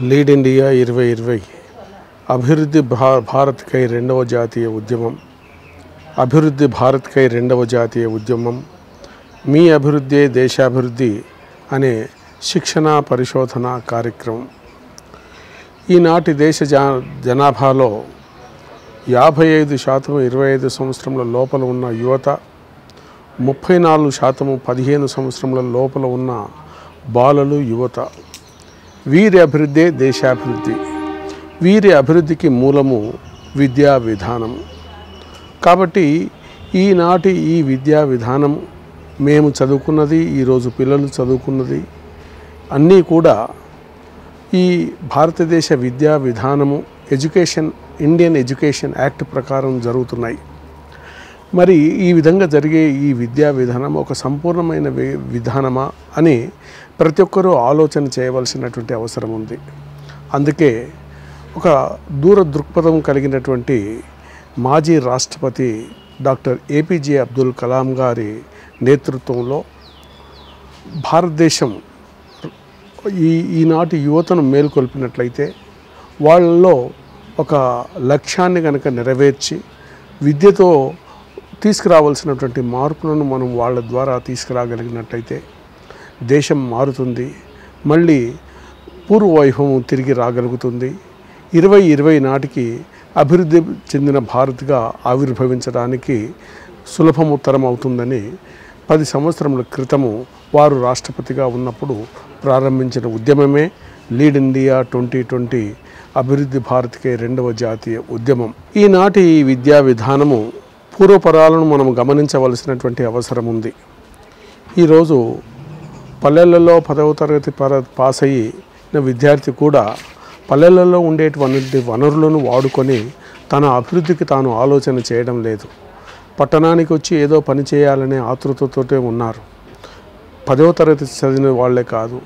Lead India 2020 అభివృద్ధి భారత్కై రెండవ జాతీయ ఉద్యమం. అభివృద్ధి భారత్కై రెండవ జాతీయ ఉద్యమం. మీ అభివృద్ధి దేశాభివృద్ధి అనే శిక్షణ పరిశోధన కార్యక్రమం. ఈనాటి దేశ జనాభాలో 55% 25 సంవత్సరముల లోపల ఉన్న యువత, 34% 15 సంవత్సరముల లోపల ఉన్న బాలలు యువత. వీరి అభివృద్ధి దేశాభివృద్ధి. వీరి అభివృద్ధికి మూలము విద్యా విధానం. కాబట్టి ఈనాటి ఈ విద్యా విధానం మేము చదువుకున్నది, ఈరోజు పిల్లలు చదువుకున్నది అన్నీ కూడా ఈ భారతదేశ విద్యా విధానము ఇండియన్ ఎడ్యుకేషన్ యాక్ట్ ప్రకారం జరుగుతున్నాయి. మరి ఈ విధంగా జరిగే ఈ విద్యా విధానం ఒక సంపూర్ణమైన విధానమా అని ప్రతి ఒక్కరూ ఆలోచన చేయవలసినటువంటి అవసరం ఉంది. అందుకే ఒక దూర దృక్పథం కలిగినటువంటి మాజీ రాష్ట్రపతి డాక్టర్ ఏపీజే అబ్దుల్ కలాం గారి నేతృత్వంలో భారతదేశం ఈనాటి యువతను మేల్కొల్పినట్లయితే, వాళ్ళలో ఒక లక్ష్యాన్ని కనుక నెరవేర్చి విద్యతో తీసుకురావాల్సినటువంటి మార్పులను మనం వాళ్ళ ద్వారా తీసుకురాగలిగినట్లయితే దేశం మారుతుంది, మళ్ళీ పూర్వ వైభవం తిరిగి రాగలుగుతుంది. 2020 నాటికి అభివృద్ధి చెందిన భారత్గా ఆవిర్భవించడానికి సులభముత్తరం అవుతుందని 10 సంవత్సరముల క్రితము వారు రాష్ట్రపతిగా ఉన్నప్పుడు ప్రారంభించిన ఉద్యమమే లీడ్ ఇండియా 2020 అభివృద్ధి భారత్కే రెండవ జాతీయ ఉద్యమం. ఈనాటి ఈ విద్యా విధానము పూర్వపరాలను మనం గమనించవలసినటువంటి అవసరం ఉంది. ఈరోజు పల్లెలలో 10వ తరగతి పాస్ అయిన విద్యార్థి కూడా పల్లెలలో ఉండేటువంటి వనరులను వాడుకొని తన అభివృద్ధికి తాను ఆలోచన చేయడం లేదు. పట్టణానికి వచ్చి ఏదో పని చేయాలనే ఆతృతతోటే ఉన్నారు. 10వ తరగతి చదివిన వాళ్ళే కాదు,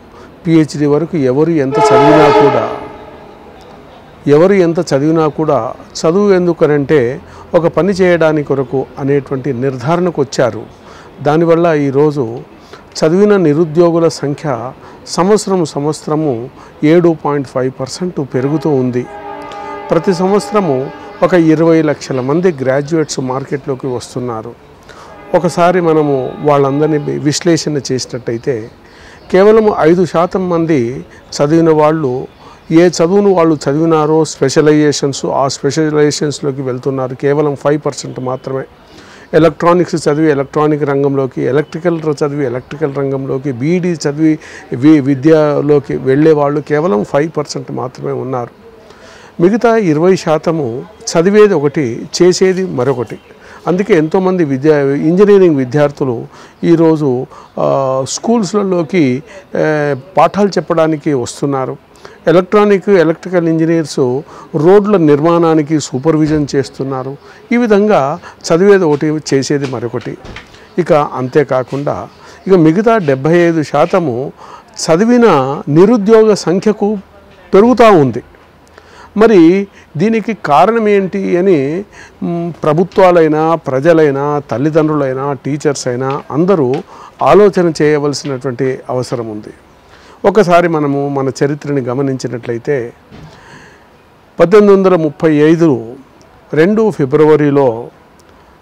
PhD వరకు ఎవరు ఎంత చదివినా కూడా చదువు ఎందుకనంటే ఒక పని చేయడానికి కొరకు అనేటువంటి నిర్ధారణకు వచ్చారు. దానివల్ల ఈరోజు చదివిన నిరుద్యోగుల సంఖ్య సంవత్సరము 7.5% పెరుగుతూ ఉంది. ప్రతి సంవత్సరము ఒక 20 లక్షల మంది గ్రాడ్యుయేట్స్ మార్కెట్లోకి వస్తున్నారు. ఒకసారి మనము వాళ్ళందరినీ విశ్లేషణ చేసినట్టయితే కేవలం 5% మంది చదివిన వాళ్ళు ఏ చదువును వాళ్ళు చదివినారో ఆ స్పెషలైజేషన్స్లోకి వెళ్తున్నారు. కేవలం 5% మాత్రమే ఎలక్ట్రానిక్స్ చదివి ఎలక్ట్రానిక్ రంగంలోకి, ఎలక్ట్రికల్ చదివి ఎలక్ట్రికల్ రంగంలోకి, బీఈడీ చదివి విద్యలోకి వెళ్ళే వాళ్ళు కేవలం 5% మాత్రమే ఉన్నారు. మిగతా 20% చదివేది ఒకటి, చేసేది మరొకటి. అందుకే ఎంతోమంది ఇంజనీరింగ్ విద్యార్థులు ఈరోజు స్కూల్స్లలోకి పాఠాలు చెప్పడానికి వస్తున్నారు. ఎలక్ట్రికల్ ఇంజనీర్స్ రోడ్ల నిర్మాణానికి సూపర్విజన్ చేస్తున్నారు. ఈ విధంగా చదివేది ఒకటి, చేసేది మరొకటి. ఇక అంతేకాకుండా మిగతా 75% చదివిన నిరుద్యోగ సంఖ్యకు పెరుగుతూ ఉంది. మరి దీనికి కారణం ఏంటి అని ప్రభుత్వాలైనా, ప్రజలైనా, తల్లిదండ్రులైనా, టీచర్స్ అయినా అందరూ ఆలోచన చేయవలసినటువంటి అవసరం ఉంది. ఒకసారి మనము మన చరిత్రని గమనించినట్లయితే 1835 2 ఫిబ్రవరిలో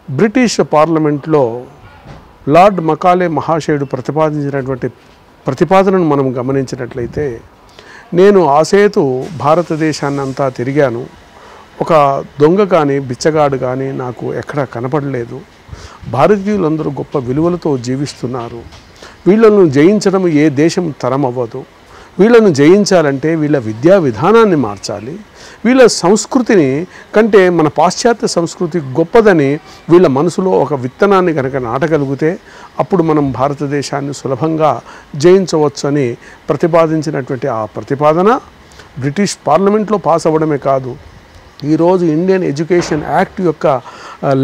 బ్రిటిష్ పార్లమెంట్లో లార్డ్ మకాలే మహాశయుడు ప్రతిపాదించినటువంటి ప్రతిపాదనను మనం గమనించినట్లయితే, నేను ఆసేతు భారతదేశాన్ని అంతా తిరిగాను, ఒక దొంగ కానీ బిచ్చగాడు కానీ నాకు ఎక్కడా కనపడలేదు. భారతీయులందరూ గొప్ప విలువలతో జీవిస్తున్నారు. వీళ్ళను జయించడం ఏ దేశం తరం అవ్వదు. వీళ్ళను జయించాలంటే వీళ్ళ విద్యా విధానాన్ని మార్చాలి. వీళ్ళ సంస్కృతిని కంటే మన పాశ్చాత్య సంస్కృతి గొప్పదని వీళ్ళ మనసులో ఒక విత్తనాన్ని కనుక నాటగలిగితే అప్పుడు మనం భారతదేశాన్ని సులభంగా జయించవచ్చు అని ప్రతిపాదించినటువంటి ఆ ప్రతిపాదన బ్రిటిష్ పార్లమెంట్లో పాస్ అవ్వడమే కాదు, ఈరోజు ఇండియన్ ఎడ్యుకేషన్ యాక్ట్ యొక్క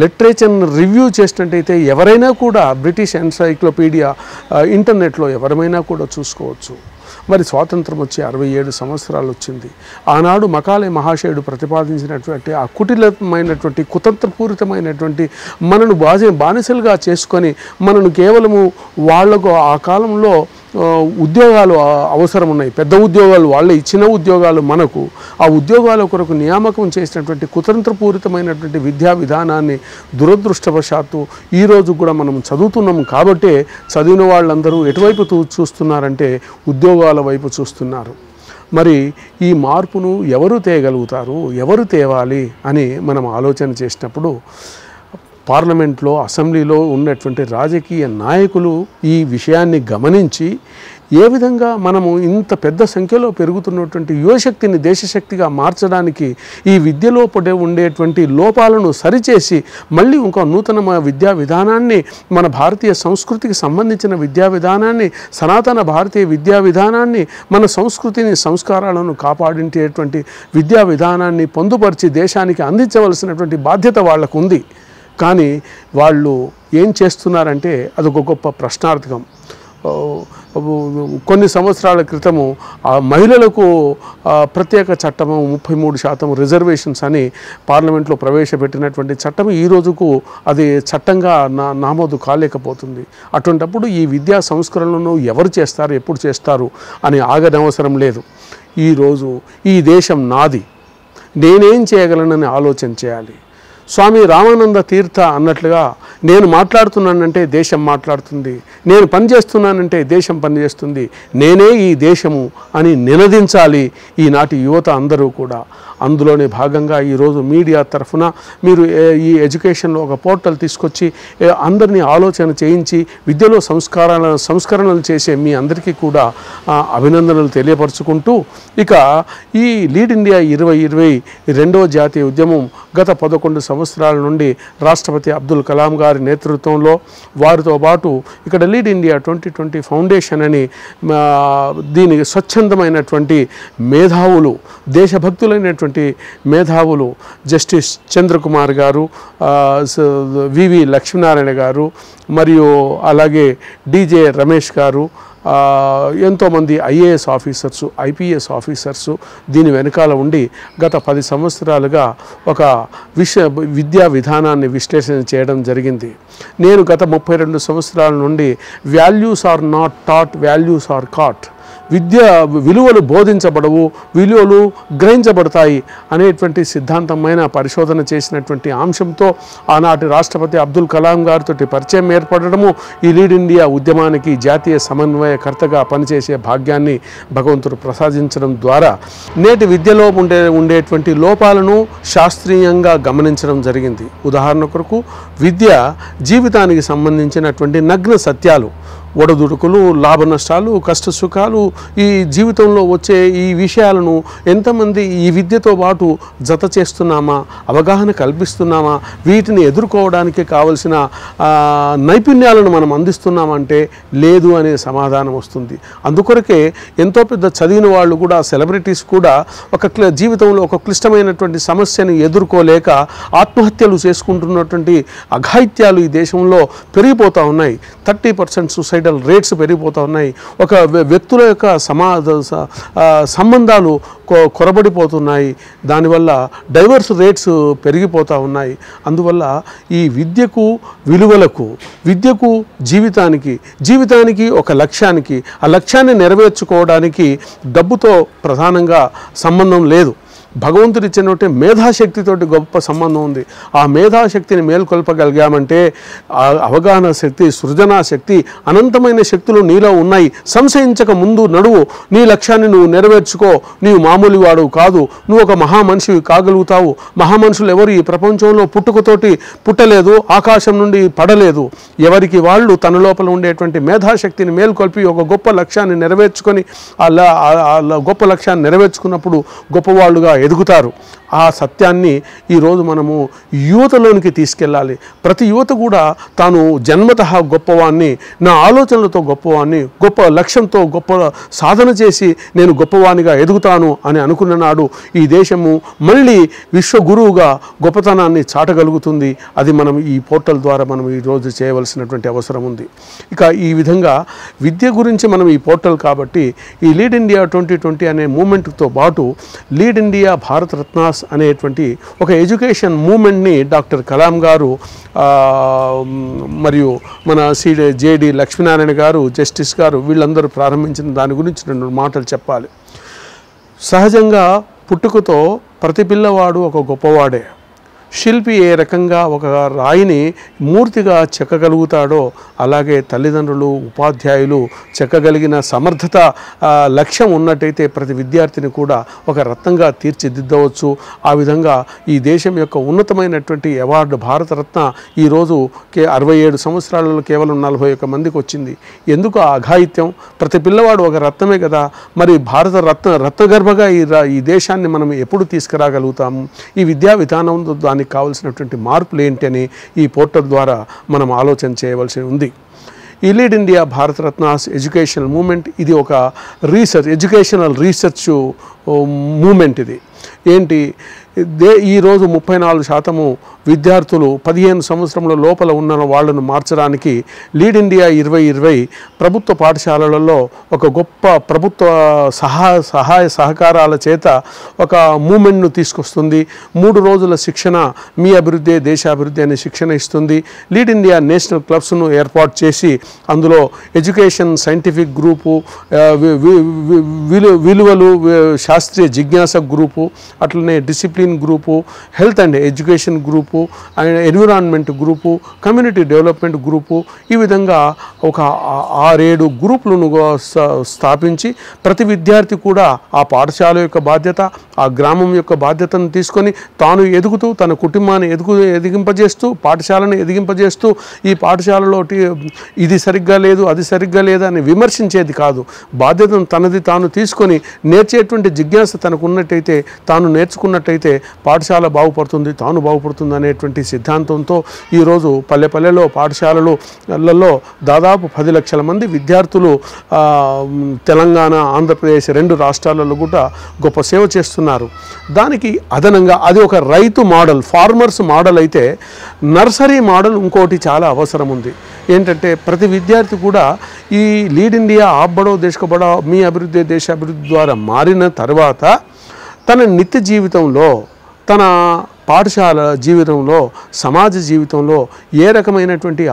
లిటరేచర్ని రివ్యూ చేసినట్టయితే ఎవరైనా కూడా బ్రిటిష్ ఎన్సైక్లోపీడియా ఇంటర్నెట్లో ఎవరైనా కూడా చూసుకోవచ్చు. మరి స్వాతంత్రం వచ్చి 67 సంవత్సరాలు వచ్చింది. ఆనాడు మకాలే మహాశయుడు ప్రతిపాదించినటువంటి ఆ కుటిలమైనటువంటి కుతంత్రపూరితమైనటువంటి మనను బానిసలుగా చేసుకొని మనను కేవలము వాళ్లకు ఆ కాలంలో ఉద్యోగాలు అవసరం ఉన్నాయి. పెద్ద ఉద్యోగాలు వాళ్ళే ఇచ్చిన ఉద్యోగాలు మనకు, ఆ ఉద్యోగాల కొరకు నియామకం చేసినటువంటి కుతంత్రపూరితమైనటువంటి విద్యా విధానాన్ని దురదృష్టవశాత్తు ఈరోజు కూడా మనం చదువుతున్నాం. కాబట్టే చదివిన వాళ్ళందరూ ఎటువైపు చూస్తున్నారంటే ఉద్యోగాల వైపు చూస్తున్నారు. మరి ఈ మార్పును ఎవరు తేగలుగుతారు, ఎవరు తేవాలి అని మనం ఆలోచన చేసినప్పుడు పార్లమెంట్లో, అసెంబ్లీలో ఉన్నటువంటి రాజకీయ నాయకులు ఈ విషయాన్ని గమనించి ఏ విధంగా మనము ఇంత పెద్ద సంఖ్యలో పెరుగుతున్నటువంటి యువశక్తిని దేశశక్తిగా మార్చడానికి ఈ విద్యలో ఉండేటువంటి లోపాలను సరిచేసి మళ్ళీ ఇంకో నూతన విద్యా విధానాన్ని, మన భారతీయ సంస్కృతికి సంబంధించిన విద్యా విధానాన్ని, సనాతన భారతీయ విద్యా విధానాన్ని, మన సంస్కృతిని, సంస్కారాలను కాపాడించేటువంటి విద్యా విధానాన్ని పొందుపరిచి దేశానికి అందించవలసినటువంటి బాధ్యత వాళ్లకు ఉంది. కానీ వాళ్ళు ఏం చేస్తున్నారంటే అదొక గొప్ప ప్రశ్నార్థకం. కొన్ని సంవత్సరాల క్రితము మహిళలకు ప్రత్యేక చట్టము 33% రిజర్వేషన్స్ అని పార్లమెంట్లో ప్రవేశపెట్టినటువంటి చట్టం ఈ రోజుకు అది చట్టంగా నామోదు కాలేకపోతుంది. అటువంటప్పుడు ఈ విద్యా సంస్కరణలను ఎవరు చేస్తారు, ఎప్పుడు చేస్తారు అని ఆగనవసరం లేదు. ఈరోజు ఈ దేశం నాది, నేనేం చేయగలనని ఆలోచన చేయాలి. స్వామి రామానంద తీర్థ అన్నట్లుగా నేను మాట్లాడుతున్నానంటే దేశం మాట్లాడుతుంది, నేను పనిచేస్తున్నానంటే దేశం పనిచేస్తుంది, నేనే ఈ దేశము అని నినదించాలి ఈనాటి యువత అందరూ కూడా. అందులోనే భాగంగా ఈరోజు మీడియా తరఫున మీరు ఈ ఎడ్యుకేషన్లో ఒక పోర్టల్ తీసుకొచ్చి అందరినీ ఆలోచన చేయించి విద్యలో సంస్కరణలు చేసే మీ అందరికీ కూడా అభినందనలు తెలియపరుచుకుంటూ, ఇక ఈ లీడ్ ఇండియా 2020 రెండవ జాతీయ ఉద్యమం గత 11 సంవత్సరాల నుండి రాష్ట్రపతి అబ్దుల్ కలాం గారి నేతృత్వంలో, వారితో పాటు ఇక్కడ లీడ్ ఇండియా 2020 ఫౌండేషన్ అని దీనికి స్వచ్ఛందమైనటువంటి మేధావులు, దేశభక్తులైనటువంటి మేధావులు జస్టిస్ చంద్రకుమార్ గారు, వివి లక్ష్మీనారాయణ గారు, మరియు అలాగే డిజే రమేష్ గారు, ఎంతోమంది ఐఏఎస్ ఆఫీసర్సు, ఐపీఎస్ ఆఫీసర్సు దీని వెనకాల ఉండి గత 10 సంవత్సరాలుగా ఒక విద్యా విధానాన్ని విశ్లేషణ చేయడం జరిగింది. నేను గత 32 సంవత్సరాల నుండి values are not taught, values are caught, విలువలు బోధించబడవు, విలువలు గ్రహించబడతాయి అనేటువంటి సిద్ధాంతమైన పరిశోధన చేసినటువంటి అంశంతో ఆనాటి రాష్ట్రపతి అబ్దుల్ కలాం గారితో పరిచయం ఏర్పడడము, ఈ లీడ్ ఇండియా ఉద్యమానికి జాతీయ సమన్వయకర్తగా పనిచేసే భాగ్యాన్ని భగవంతుడు ప్రసాదించడం ద్వారా నేటి విద్యలో ఉండేటువంటి లోపాలను శాస్త్రీయంగా గమనించడం జరిగింది. ఉదాహరణ కొరకు విద్య జీవితానికి సంబంధించినటువంటి నగ్న సత్యాలు, ఒడదుడుకులు, లాభ నష్టాలు, కష్ట సుఖాలు, ఈ జీవితంలో వచ్చే ఈ విషయాలను ఎంతమంది ఈ విద్యతో పాటు జత చేస్తున్నామా, అవగాహన కల్పిస్తున్నామా, వీటిని ఎదుర్కోవడానికి కావలసిన నైపుణ్యాలను మనం అందిస్తున్నామంటే లేదు అనే సమాధానం వస్తుంది. అందుకొరకే ఎంతో పెద్ద చదివిన వాళ్ళు కూడా, సెలబ్రిటీస్ కూడా జీవితంలో ఒక క్లిష్టమైనటువంటి సమస్యను ఎదుర్కోలేక ఆత్మహత్యలు చేసుకుంటున్నటువంటి అఘాయిత్యాలు ఈ దేశంలో పెరిగిపోతూ ఉన్నాయి. 30% సూసైడల్ రేట్స్ పెరిగిపోతూ ఉన్నాయి. ఒక వ్యక్తుల యొక్క సంబంధాలు కొరబడిపోతున్నాయి. దానివల్ల డైవర్స్ రేట్స్ పెరిగిపోతూ ఉన్నాయి. అందువల్ల ఈ విద్యకు, విలువలకు, విద్యకు జీవితానికి ఒక లక్ష్యానికి, ఆ లక్ష్యాన్ని నెరవేర్చుకోవడానికి డబ్బుతో ప్రధానంగా సంబంధం లేదు. భగవంతుడు ఇచ్చినటువంటి మేధాశక్తితోటి గొప్ప సంబంధం ఉంది. ఆ మేధాశక్తిని మేల్కొల్పగలిగామంటే ఆ అవగాహన శక్తి, సృజనా శక్తి, అనంతమైన శక్తులు నీలో ఉన్నాయి. సంశయించక ముందు నడువు, నీ లక్ష్యాన్ని నువ్వు నెరవేర్చుకో. నీవు మామూలు వాడు కాదు, నువ్వు ఒక మహామనిషివి కాగలుగుతావు. మహామనుషులు ఎవరు ఈ ప్రపంచంలో పుట్టుకతోటి పుట్టలేదు, ఆకాశం నుండి పడలేదు. ఎవరికి వాళ్ళు తన లోపల ఉండేటువంటి మేధాశక్తిని మేల్కొల్పి ఒక గొప్ప లక్ష్యాన్ని నెరవేర్చుకొని గొప్ప లక్ష్యాన్ని నెరవేర్చుకున్నప్పుడు గొప్పవాళ్ళుగా ఎదుగుతారు. ఆ సత్యాన్ని ఈరోజు మనము యువతలోనికి తీసుకెళ్ళాలి. ప్రతి యువత కూడా తాను జన్మతః గొప్పవాణ్ణి, నా ఆలోచనలతో గొప్పవాణ్ణి, గొప్ప లక్ష్యంతో గొప్ప సాధన చేసి నేను గొప్పవాణిగా ఎదుగుతాను అని అనుకున్న నాడు ఈ దేశము మళ్ళీ విశ్వగురువుగా గొప్పతనాన్ని చాటగలుగుతుంది. అది మనం ఈ పోర్టల్ ద్వారా మనం ఈరోజు చేయవలసినటువంటి అవసరం ఉంది. ఇక ఈ విధంగా విద్య గురించి మనం ఈ పోర్టల్ కాబట్టి ఈ లీడ్ ఇండియా 2020 అనే మూమెంట్తో పాటు లీడ్ ఇండియా ఇండియా భారత రత్నాస్ అనేటువంటి ఒక ఎడ్యుకేషన్ మూమెంట్ని డాక్టర్ కలాం గారు మరియు మన జేడి లక్ష్మీనారాయణ గారు, జస్టిస్ గారు వీళ్ళందరూ ప్రారంభించిన దాని గురించి 2 మాటలు చెప్పాలి. సహజంగా పుట్టుకతో ప్రతి పిల్లవాడు ఒక గొప్పవాడే. శిల్పి ఏ రకంగా ఒక రాయిని మూర్తిగా చెక్కగలుగుతాడో అలాగే తల్లిదండ్రులు, ఉపాధ్యాయులు చెక్కగలిగిన సమర్థత లక్ష్యం ఉన్నట్టయితే ప్రతి విద్యార్థిని కూడా ఒక రత్నంగా తీర్చిదిద్దవచ్చు. ఆ విధంగా ఈ దేశం యొక్క ఉన్నతమైనటువంటి అవార్డు భారతరత్న ఈరోజు 67 సంవత్సరాలలో కేవలం 41 మందికి వచ్చింది. ఎందుకు ఆ అఘాయిత్యం? ప్రతి పిల్లవాడు ఒక రత్నమే కదా. మరి భారత రత్నగర్భగా ఈ దేశాన్ని మనం ఎప్పుడు తీసుకురాగలుగుతాము? ఈ విద్యా విధానం దానికి కావాల్సినటువంటి మార్పులు ఏంటి అని ఈ పోర్టల్ ద్వారా మనం ఆలోచన చేయవలసి ఉంది. ఈ లీడ్ ఇండియా భారత రత్నాస్ ఎడ్యుకేషనల్ మూమెంట్ ఇది ఒక ఎడ్యుకేషనల్ రీసెర్చ్ మూమెంట్. ఇది ఏంటి? ఈరోజు 34% విద్యార్థులు 15 సంవత్సరముల లోపల ఉన్న వాళ్ళను మార్చడానికి లీడ్ ఇండియా 2020 ప్రభుత్వ పాఠశాలలలో ఒక గొప్ప ప్రభుత్వ సహాయ సహకారాల చేత ఒక మూమెంట్ను తీసుకొస్తుంది. 3 రోజుల శిక్షణ, మీ అభివృద్ధి దేశాభివృద్ధి అనే శిక్షణ ఇస్తుంది. లీడ్ ఇండియా నేషనల్ క్లబ్స్ను ఏర్పాటు చేసి అందులో ఎడ్యుకేషన్ సైంటిఫిక్ గ్రూపు, విలువలు శాస్త్రీయ జిజ్ఞాస గ్రూపు, అట్లనే discipline group, health and education group, environment group, community development group, ఈ విధంగా ఒక 6-7 గ్రూపులను స్థాపించి ప్రతి విద్యార్థి కూడా ఆ పాఠశాల యొక్క బాధ్యత, ఆ గ్రామం యొక్క బాధ్యతను తీసుకొని తాను ఎదుగుతూ తన కుటుంబాన్ని ఎదిగింపజేస్తూ పాఠశాలను ఎదిగింపజేస్తూ ఈ పాఠశాలలో ఇది సరిగ్గా లేదు అది సరిగ్గా లేదు అని విమర్శించేది కాదు. బాధ్యతను తనది తాను తీసుకొని నేర్చేటువంటి జిజ్ఞాస తనకు ఉన్నట్టయితే, తాను నేర్చుకున్నట్టయితే పాఠశాల బాగుపడుతుంది, తాను బాగుపడుతుంది అనేటువంటి సిద్ధాంతంతో ఈరోజు పల్లెలో పాఠశాలలో దాదాపు 10 లక్షల మంది విద్యార్థులు తెలంగాణ, ఆంధ్రప్రదేశ్ 2 రాష్ట్రాలలో కూడా గొప్ప సేవ చేస్తున్నారు. దానికి అదనంగా అది ఒక రైతు మోడల్, ఫార్మర్స్ మోడల్ అయితే నర్సరీ మోడల్ ఇంకోటి చాలా అవసరం ఉంది. ఏంటంటే ప్రతి విద్యార్థి కూడా ఈ లీడ్ ఇండియా ఆప్ బడో దేశ్ కో బడావో, మీ అభివృద్ధి దేశాభివృద్ధి ద్వారా మారిన తర్వాత తన నిత్య జీవితంలో, తన పాఠశాల జీవితంలో, సమాజ జీవితంలో ఏ రకమైనటువంటి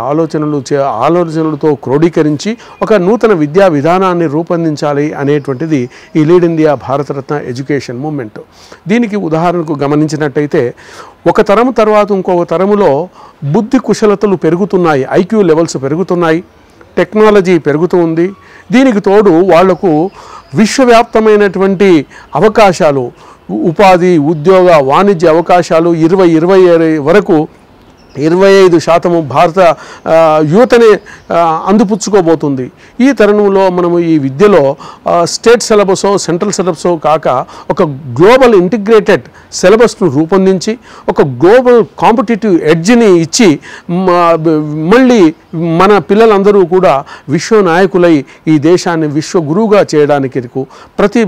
ఆలోచనలతో క్రోడీకరించి ఒక నూతన విద్యా విధానాన్ని రూపొందించాలి అనేటువంటిది ఈ lead India Bharat Ratna education movement. దీనికి ఉదాహరణకు గమనించినట్టయితే ఒక తరము తర్వాత ఇంకొక తరములో బుద్ధి కుశలతలు పెరుగుతున్నాయి, ఐక్యూ లెవెల్స్ పెరుగుతున్నాయి, టెక్నాలజీ పెరుగుతూ ఉంది. దీనికి తోడు వాళ్లకు విశ్వవ్యాప్తమైనటువంటి అవకాశాలు, ఉపాధి, ఉద్యోగ, వాణిజ్య అవకాశాలు 2020 వరకు 25% భారత యువతనే అందిపుచ్చుకోబోతుంది. ఈ తరుణంలో మనము ఈ విద్యలో స్టేట్ సిలబసో సెంట్రల్ సిలబసో కాక ఒక గ్లోబల్ ఇంటిగ్రేటెడ్ సిలబస్ను రూపొందించి ఒక గ్లోబల్ కాంపిటేటివ్ ఎడ్జ్ని ఇచ్చి మళ్ళీ మన పిల్లలందరూ కూడా విశ్వ నాయకులై ఈ దేశాన్ని విశ్వ గురువుగా చేయడానికి ప్రతి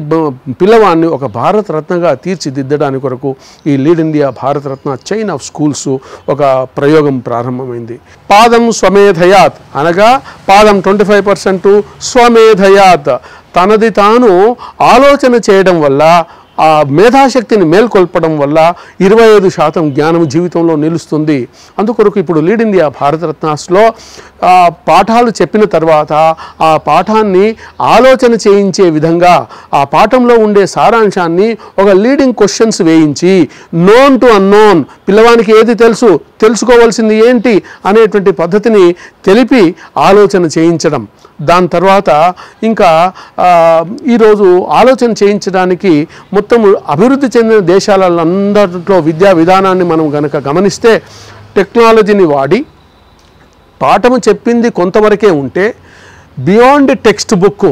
పిల్లవాడిని ఒక భారత రత్నగా తీర్చిదిద్దడానికి కొరకు ఈ lead India Bharat Ratna chain of schools ఒక ప్రయోగం ప్రారంభమైంది. పాదం స్వమేధయాత్ అనగా పాదం 25% స్వమేధయాత్ తనది తాను ఆలోచన చేయడం వల్ల, ఆ మేధాశక్తిని మేల్కొల్పడం వల్ల 25% జ్ఞానం జీవితంలో నిలుస్తుంది. అందుకొరకు ఇప్పుడు లీడ్ ఇండియా భారతరత్నాస్లో పాఠాలు చెప్పిన తర్వాత ఆ పాఠాన్ని ఆలోచన చేయించే విధంగా ఆ పాఠంలో ఉండే సారాంశాన్ని ఒక లీడింగ్ క్వశ్చన్స్ వేయించి నోన్ టు అన్నోన్, పిల్లవానికి ఏది తెలుసు, తెలుసుకోవాల్సింది ఏంటి అనేటువంటి పద్ధతిని తెలిపి ఆలోచన చేయించడం. దాని తర్వాత ఇంకా ఈరోజు ఆలోచన చేయించడానికి మొత్తం అభివృద్ధి చెందిన దేశాలందరిలో విద్యా విధానాన్ని మనం కనుక గమనిస్తే టెక్నాలజీని వాడి పాఠము చెప్పింది కొంతవరకే ఉంటే బియాండ్ టెక్స్ట్ బుక్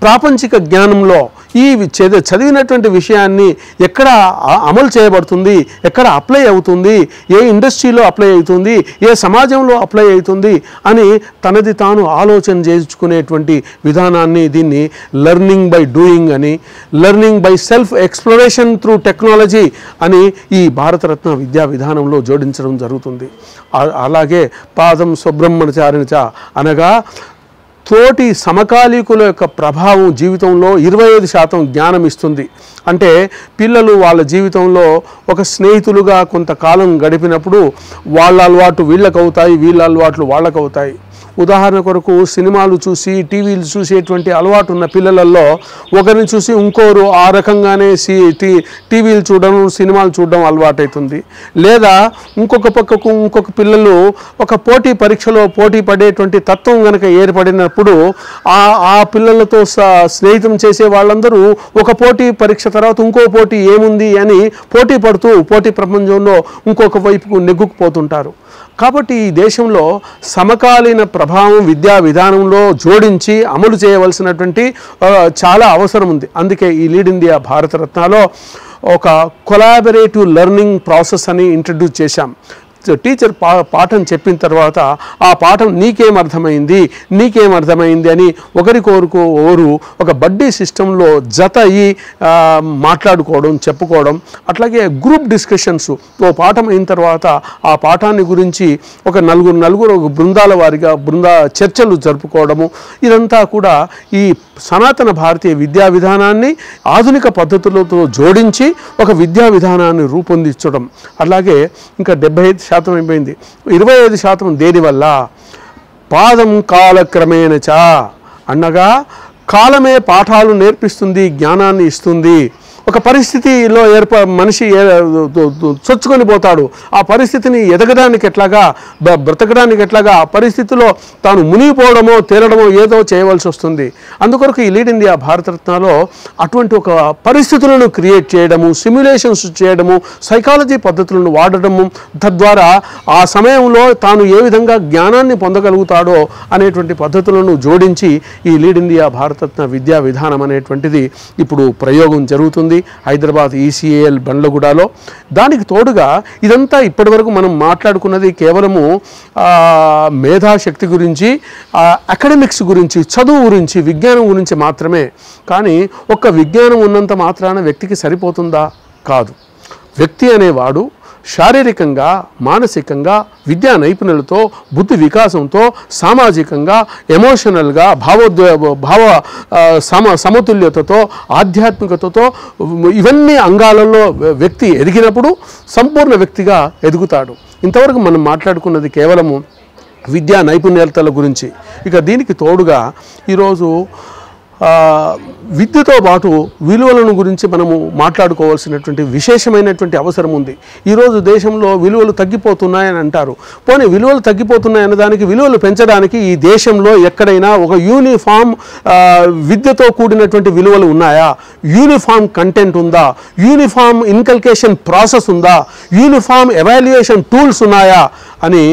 ప్రాపంచిక జ్ఞానంలో ఈ చదివినటువంటి విషయాన్ని ఎక్కడ అమలు చేయబడుతుంది, ఎక్కడ అప్లై అవుతుంది, ఏ ఇండస్ట్రీలో అప్లై అవుతుంది, ఏ సమాజంలో అప్లై అవుతుంది అని తనది తాను ఆలోచన చేసుకునేటువంటి విధానాన్ని దీన్ని లెర్నింగ్ బై డూయింగ్ అని, learning by self exploration through technology అని ఈ భారతరత్న విద్యా విధానంలో జోడించడం జరుగుతుంది. అలాగే పాదం స్వబ్రహ్మచారిణచ అనగా తోటి సమకాలీకుల యొక్క ప్రభావం జీవితంలో 25% జ్ఞానం ఇస్తుంది. అంటే పిల్లలు వాళ్ళ జీవితంలో ఒక స్నేహితులుగా కొంతకాలం గడిపినప్పుడు వాళ్ళ అలవాటు వీళ్ళకు అవుతాయి, వీళ్ళ అలవాట్లు వాళ్ళకు అవుతాయి. ఉదాహరణ కొరకు సినిమాలు చూసి టీవీలు చూసేటువంటి అలవాటు ఉన్న పిల్లలలో ఒకరిని చూసి ఇంకోరు ఆ రకంగానే టీవీలు చూడడం, సినిమాలు చూడడం అలవాటవుతుంది. లేదా ఇంకొక పిల్లలు ఒక పోటీ పరీక్షలో పోటీ పడేటువంటి తత్వం కనుక ఏర్పడినప్పుడు ఆ పిల్లలతో స్నేహితం చేసే వాళ్ళందరూ ఒక పోటీ పరీక్ష తర్వాత ఇంకో పోటీ ఏముంది అని పోటీ పడుతూ పోటీ ప్రపంచంలో ఇంకొక వైపుకు నెగ్గుకుపోతుంటారు. కాబట్టి ఈ దేశంలో సమకాలీన ప్రభావం విద్యా విధానంలో జోడించి అమలు చేయవలసినటువంటి చాలా అవసరం ఉంది. అందుకే ఈ లీడ్ ఇండియా భారతరత్నలో ఒక కొలాబరేటివ్ లెర్నింగ్ ప్రాసెస్ అని ఇంట్రడ్యూస్ చేశాం. టీచర్ పాఠం చెప్పిన తర్వాత ఆ పాఠం నీకేం అర్థమైంది అని ఒకరు ఒక బడ్డీ సిస్టంలో జత అయ్యి మాట్లాడుకోవడం, చెప్పుకోవడం. అట్లాగే గ్రూప్ డిస్కషన్స్. ఓ పాఠం అయిన తర్వాత ఆ పాఠాన్ని గురించి ఒక నలుగురు బృందాల వారిగా చర్చలు జరుపుకోవడము. ఇదంతా కూడా ఈ సనాతన భారతీయ విద్యా విధానాన్ని ఆధునిక పద్ధతులతో జోడించి ఒక విద్యా విధానాన్ని రూపొందించడం. అలాగే ఇంకా 75% అయిపోయింది. 25% దేనివల్ల? పాదం కాలక్రమేణచ అనగా కాలమే పాఠాలు నేర్పిస్తుంది, జ్ఞానాన్ని ఇస్తుంది. ఒక పరిస్థితిలో మనిషి చొచ్చుకొని పోతాడు. ఆ పరిస్థితిని ఎదగడానికి ఎట్లాగా, బ్రతకడానికి ఎట్లాగా, ఆ పరిస్థితిలో తాను మునిగిపోవడమో తేలడమో ఏదో చేయవలసి వస్తుంది. అందుకొరకు ఈ లీడ్ ఇండియా భారతరత్నలో అటువంటి ఒక పరిస్థితులను క్రియేట్ చేయడము, సిమ్యులేషన్స్ చేయడము, సైకాలజీ పద్ధతులను వాడడము, తద్వారా ఆ సమయంలో తాను ఏ విధంగా జ్ఞానాన్ని పొందగలుగుతాడో అనేటువంటి పద్ధతులను జోడించి ఈ లీడ్ ఇండియా భారతరత్న విద్యా విధానం అనేటువంటిది ఇప్పుడు ప్రయోగం జరుగుతుంది హైదరాబాద్ ECAL బండ్లగూడలో. దానికి తోడుగా ఇదంతా ఇప్పటివరకు మనం మాట్లాడుకున్నది కేవలము మేధాశక్తి గురించి, అకాడమిక్స్ గురించి, చదువు గురించి, విజ్ఞానం గురించి మాత్రమే. కానీ ఒక్క విజ్ఞానం ఉన్నంత మాత్రాన వ్యక్తికి సరిపోతుందా? కాదు. వ్యక్తి అనేవాడు శారీరకంగా, మానసికంగా, విద్యా నైపుణ్యాలతో, బుద్ధి వికాసంతో, సామాజికంగా, ఎమోషనల్గా, సమతుల్యతతో, ఆధ్యాత్మికతతో ఇవన్నీ అంగాలలో వ్యక్తి ఎదిగినప్పుడు సంపూర్ణ వ్యక్తిగా ఎదుగుతాడు. ఇంతవరకు మనం మాట్లాడుకున్నది కేవలము విద్యా నైపుణ్యాల గురించి. ఇక దీనికి తోడుగా ఈరోజు విద్యతో పాటు విలువలను గురించి మనము మాట్లాడుకోవాల్సినటువంటి విశేషమైనటువంటి అవసరం ఉంది. ఈరోజు దేశంలో విలువలు తగ్గిపోతున్నాయని అంటారు. పోనీ విలువలు తగ్గిపోతున్నాయన్న దానికి విలువలు పెంచడానికి ఈ దేశంలో ఎక్కడైనా ఒక యూనిఫామ్ విద్యతో కూడినటువంటి విలువలు ఉన్నాయా? యూనిఫామ్ కంటెంట్ ఉందా? యూనిఫామ్ ఇన్కల్కేషన్ ప్రాసెస్ ఉందా? యూనిఫామ్ ఎవాల్యుయేషన్ టూల్స్ ఉన్నాయా అని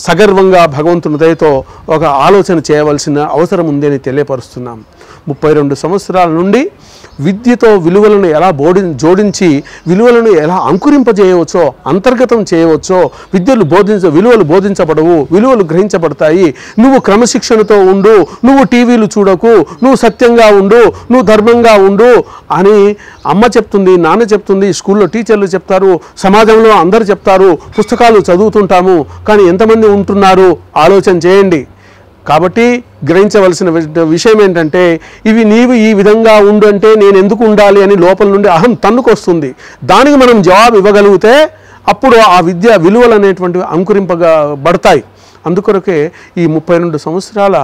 సగర్వంగా భగవంతుని దయతో ఒక ఆలోచన చేయవలసిన అవసరం ఉందని తెలియపరుస్తున్నాం. 32 సంవత్సరాల నుండి విద్యతో విలువలను ఎలా జోడించి విలువలను ఎలా అంకురింపజేయవచ్చో, అంతర్గతం చేయవచ్చో, విలువలు బోధించబడవు, విలువలు గ్రహించబడతాయి. నువ్వు క్రమశిక్షణతో ఉండు, నువ్వు టీవీలు చూడకు, నువ్వు సత్యంగా ఉండు, నువ్వు ధర్మంగా ఉండు అని అమ్మ చెప్తుంది, నాన్న చెప్తుంది, స్కూల్లో టీచర్లు చెప్తారు, సమాజంలో అందరు చెప్తారు, పుస్తకాలు చదువుతుంటాము. కానీ ఎంతమంది ఉంటున్నారు ఆలోచన చేయండి. కాబట్టి గ్రహించవలసిన విషయం ఏంటంటే నీవు ఈ విధంగా ఉండు అంటే నేను ఎందుకు ఉండాలి అని లోపల నుండి అహం తన్నుకొస్తుంది. దానికి మనం జవాబు ఇవ్వగలిగితే అప్పుడు ఆ విద్య విలువలు అనేటువంటివి అంకురింపబడతాయి. అందుకొరకే ఈ 32 సంవత్సరాల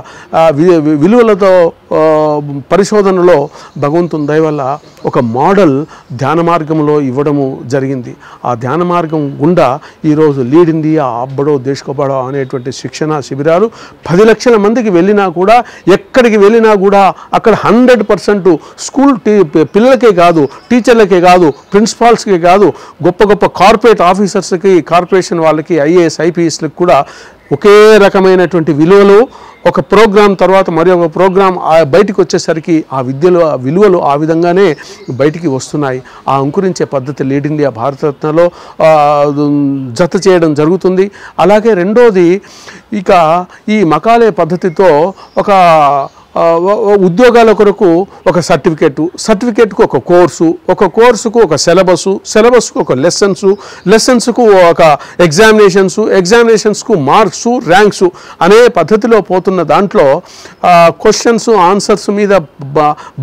విలువలతో పరిశోధనలో భగవంతుని దయ వల్ల ఒక మోడల్ ధ్యాన మార్గంలో ఇవ్వడము జరిగింది. ఆ ధ్యాన మార్గం గుండా ఈరోజు లీడ్ ఇండియా అబ్బడో దేశకోబడో అనేటువంటి శిక్షణ శిబిరాలు 10 లక్షల మందికి వెళ్ళినా కూడా, ఎక్కడికి వెళ్ళినా కూడా అక్కడ 100% స్కూల్ పిల్లలకే కాదు, టీచర్లకే కాదు, ప్రిన్సిపాల్స్కే కాదు, గొప్ప గొప్ప కార్పొరేట్ ఆఫీసర్స్కి, కార్పొరేషన్ వాళ్ళకి, IAS IPSలకు కూడా ఒకే రకమైనటువంటి విలువలు. ఒక ప్రోగ్రాం తర్వాత మరి ఒక ప్రోగ్రాం బయటికి వచ్చేసరికి ఆ విలువలు ఆ విధంగానే బయటికి వస్తున్నాయి. ఆ అంకురించే పద్ధతి లీడ్ ఇండియా భారతరత్నలో జత చేయడం జరుగుతుంది. అలాగే రెండోది, ఇక ఈ మకాలే పద్ధతితో ఉద్యోగాల కొరకు ఒక సర్టిఫికేట్కు ఒక కోర్సుకు ఒక సిలబస్కు ఒక లెసన్స్కు ఒక ఎగ్జామినేషన్స్కు మార్క్స్ ర్యాంక్స్ అనే పద్ధతిలో పోతున్న దాంట్లో క్వశ్చన్స్ ఆన్సర్స్ మీద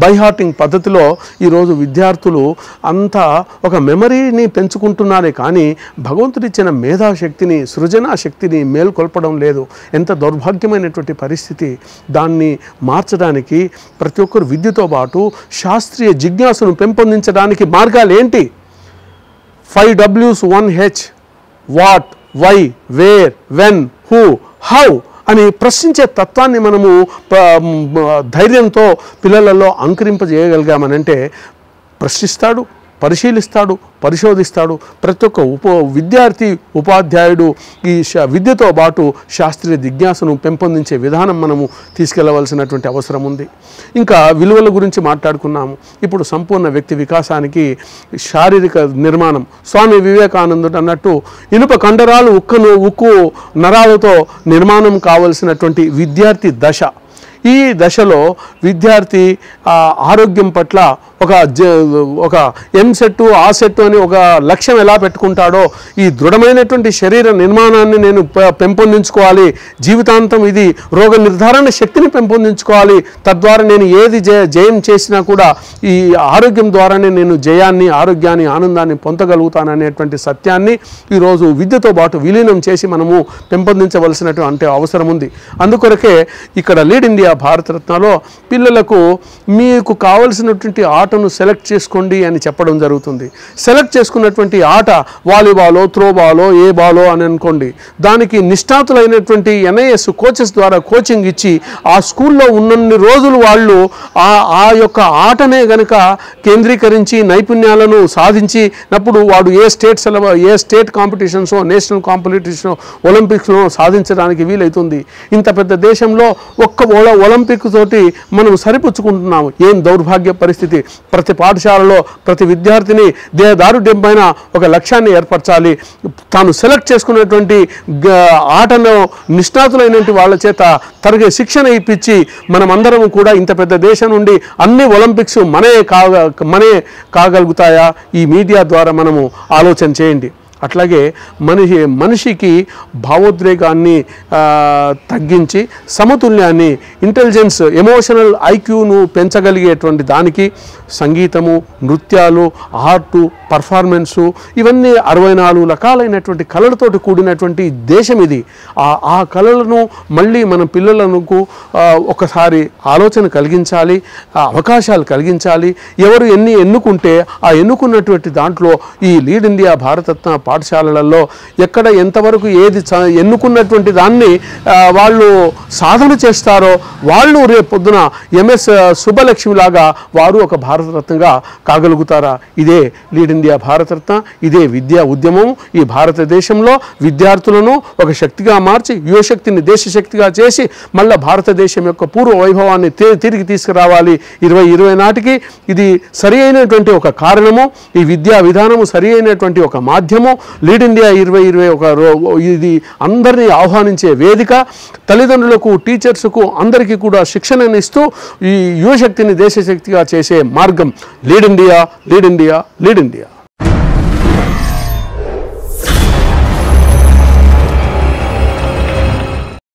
బైహార్టింగ్ పద్ధతిలో ఈరోజు విద్యార్థులు అంతా ఒక మెమరీని పెంచుకుంటున్నారే కానీ భగవంతుడిచ్చిన మేధాశక్తిని సృజనా శక్తిని మేల్కొల్పడం లేదు. ఎంత దౌర్భాగ్యమైనటువంటి పరిస్థితి. దాన్ని మార్చడానికి ప్రతి ఒక్కరు విద్యతో పాటు శాస్త్రీయ జిజ్ఞాసను పెంపొందించడానికి మార్గాలు ఏంటి? 5 W's 1 H, what, why, where, when, who, how అని ప్రశ్నించే తత్వాన్ని మనము ధైర్యంతో పిల్లలలో అంకురింపజేయగలిగామనంటే ప్రశ్నిస్తాడు, పరిశీలిస్తాడు, పరిశోధిస్తాడు. ప్రతి ఒక్క విద్యార్థి ఉపాధ్యాయుడు ఈ విద్యతో పాటు శాస్త్రీయ జిజ్ఞాసను పెంపొందించే విధానం మనము తీసుకెళ్లవలసినటువంటి అవసరం ఉంది. ఇంకా విలువల గురించి మాట్లాడుకున్నాము. ఇప్పుడు సంపూర్ణ వ్యక్తి వికాసానికి శారీరక నిర్మాణం స్వామి వివేకానందుడు అన్నట్టు ఇనుప కండరాలు ఉక్కు నరాలతో నిర్మాణం కావలసినటువంటి విద్యార్థి దశ. ఈ దశలో విద్యార్థి ఆరోగ్యం పట్ల ఒక ఎంసెట్ ఆసెట్ అని ఒక లక్ష్యం ఎలా పెట్టుకుంటాడో ఈ దృఢమైనటువంటి శరీర నిర్మాణాన్ని నేను పెంపొందించుకోవాలి, జీవితాంతం ఇది రోగ నిర్ధారణ శక్తిని పెంపొందించుకోవాలి, తద్వారా నేను ఏది జయం చేసినా కూడా ఈ ఆరోగ్యం ద్వారానే నేను జయాన్ని ఆరోగ్యాన్ని ఆనందాన్ని పొందగలుగుతాననేటువంటి సత్యాన్ని ఈరోజు విద్యతో పాటు విలీనం చేసి మనము పెంపొందించవలసినటువంటి అవసరం ఉంది. అందుకొరకే ఇక్కడ లీడ్ ఇండియా భారతరత్నలో పిల్లలకు మీకు కావలసినటువంటి ఆటను సెలెక్ట్ చేసుకోండి అని చెప్పడం జరుగుతుంది. సెలెక్ట్ చేసుకున్నటువంటి ఆట వాలీబాలో, త్రోబాలో, ఏ బాలో అని అనుకోండి. దానికి నిష్ణాతులైనటువంటి NIS కోచెస్ ద్వారా కోచింగ్ ఇచ్చి ఆ స్కూల్లో ఉన్నన్ని రోజులు వాళ్ళు ఆ యొక్క ఆటనే గనక కేంద్రీకరించి నైపుణ్యాలను సాధించినప్పుడు వాడు ఏ స్టేట్ కాంపిటీషన్సో, నేషనల్ కాంపిటీషనో, ఒలింపిక్స్లో సాధించడానికి వీలవుతుంది. ఇంత పెద్ద దేశంలో ఒక్క ఒలింపిక్ తోటి మనం సరిపుచ్చుకుంటున్నాము. ఏం దౌర్భాగ్య పరిస్థితి. ప్రతి పాఠశాలలో ప్రతి విద్యార్థిని దారుఢ్యం పైన ఒక లక్ష్యాన్ని ఏర్పరచాలి. తాను సెలెక్ట్ చేసుకున్నటువంటి ఆటలో నిష్ణాతులైనటువంటి వాళ్ళ చేత తరగే శిక్షణ ఇప్పించి మనమందరం కూడా ఇంత పెద్ద దేశం నుండి అన్ని ఒలింపిక్స్ మనే కాగలుగుతాయా? ఈ మీడియా ద్వారా మనము ఆలోచన చేయండి. అట్లాగే మనిషికి భావోద్వేగాన్ని తగ్గించి సమతుల్యాన్ని ఇంటెలిజెన్స్ ఎమోషనల్ ఐక్యూను పెంచగలిగేటువంటి దానికి సంగీతము, నృత్యాలు, ఆర్టు, పర్ఫార్మెన్సు ఇవన్నీ 64 రకాలైనటువంటి కళలతోటి కూడినటువంటి దేశం ఇది. ఆ కళలను మళ్ళీ మన పిల్లలకు ఒకసారి ఆలోచన కలిగించాలి, అవకాశాలు కలిగించాలి. ఎవరు ఎన్నుకుంటే ఆ ఎన్నుకున్నటువంటి దాంట్లో ఈ లీడ్ ఇండియా భారతరత్న పాఠశాలలలో ఎక్కడ ఎంతవరకు ఏది ఎన్నుకున్నటువంటి దాన్ని వాళ్ళు సాధన చేస్తారో వాళ్ళు రేపు పొద్దున MS సుబ్బలక్ష్మి లాగా వారు ఒక భారతరత్నగా కాగలుగుతారా? ఇదే లీడ్ ఇండియా భారతరత్న, ఇదే విద్యా ఉద్యమం. ఈ భారతదేశంలో విద్యార్థులను ఒక శక్తిగా మార్చి యువశక్తిని దేశశక్తిగా చేసి మళ్ళీ భారతదేశం యొక్క పూర్వ వైభవాన్ని తిరిగి తీసుకురావాలి. 2020 నాటికి ఇది సరి అయినటువంటి ఒక కారణము, ఈ విద్యా విధానము సరి అయినటువంటి ఒక మాధ్యమం. లీడ్ ఇండియా 2020 ఇది అందరినీ ఆహ్వానించే వేదిక. తల్లిదండ్రులకు, టీచర్స్కు అందరికీ కూడా శిక్షణనిస్తూ ఈ యువశక్తిని దేశశక్తిగా చేసే మార్గం lead India, lead India, lead India.